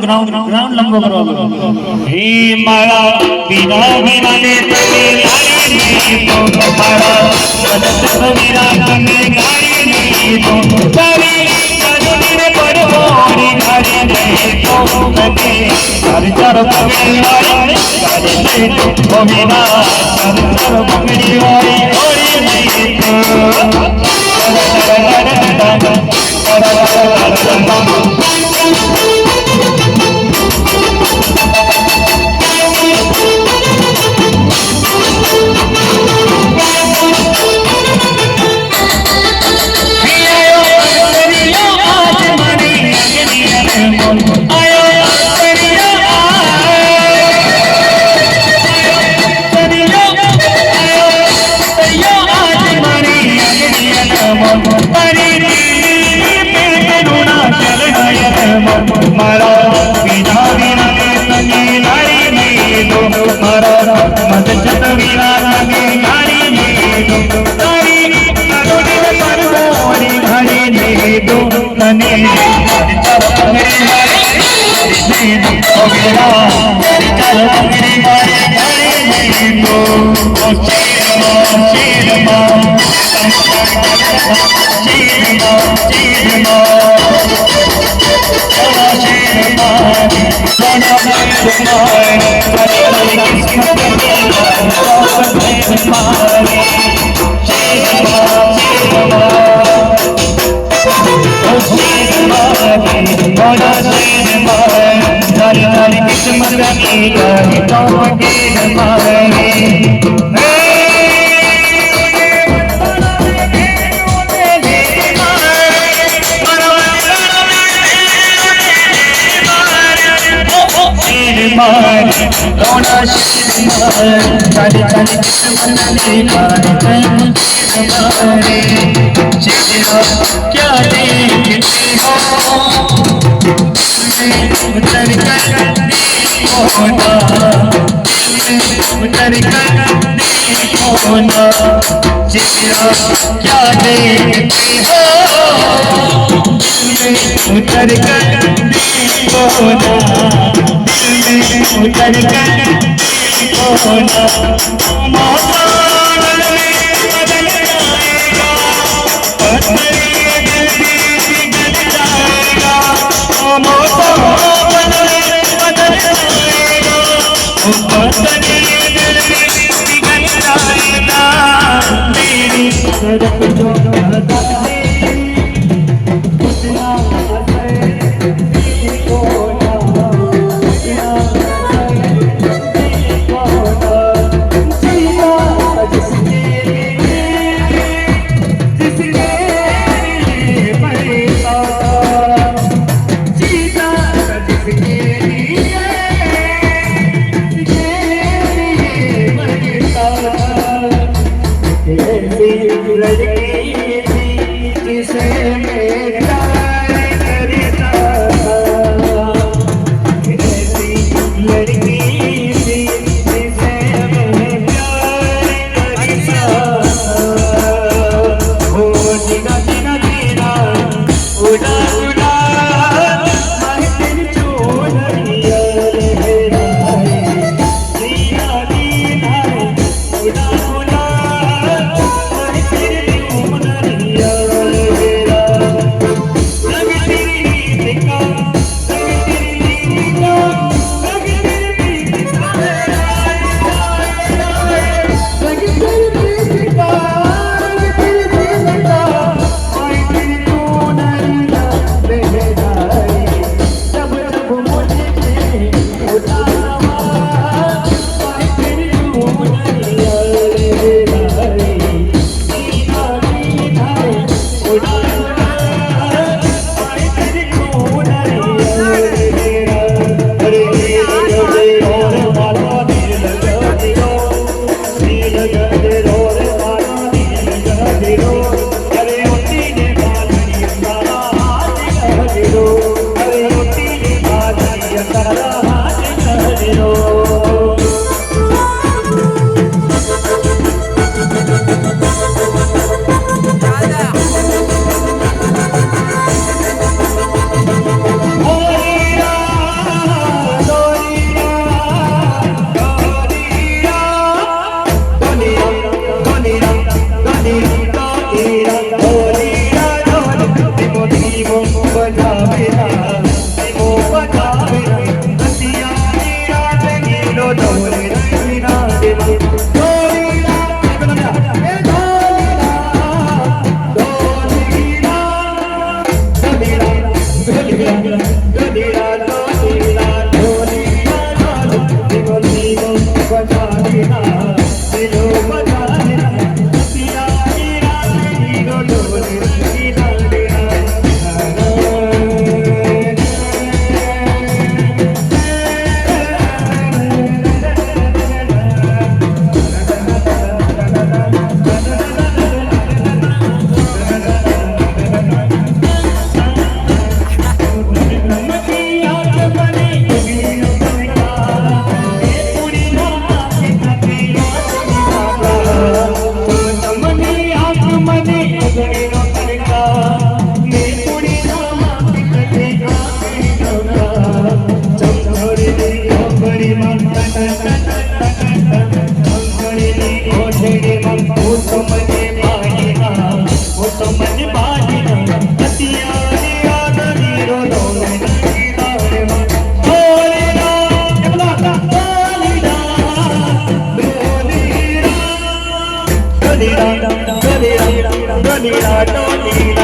ground लंबो करो हे मारा बिना बिनाले तने लाड़ी नहीं तो मारा मदद मेरा तने गाड़ी नहीं तो तारी कदोनी में पड़ोरी गाड़ी नहीं तो तने चार चार पगड़ी वाली गाड़ी नहीं तो बिना चार चार पगड़ी वाली गाड़ी नहीं तो मारा बिना बिना तने लाड़ी नहीं दो मारा मत चत बिना तने गाड़ी नहीं दो तारी करोड़ी पर मोरी घड़ी नहीं दो तने चल पगड़ी मारे नहीं दो मेरा चल पगड़ी मारे घड़ी नहीं दो शेर मां रोना चाली चाली क्या देखते हो उतर कर होना उतर कर होना क्या देखते हो उतर कर होना उतर कर होना मौसम बदल जाएगा पत्थरी जल्दी पिघल जाएगा मौसम बदल जाएगा पत्थरी जल्दी पिघल जाएगा मेरी सड़क जो अगणी नो करता मी पुढे माती कटे आके नका चमचोडीनी ओघडी मग चमचोडीनी ओढडी मग ओसमने बाजीना ओसमने बाजीना अतियारी आदरी रोडोने गिरारे मग बोलीना बोलीना बोलीना बोलीना बोलीना बोलीना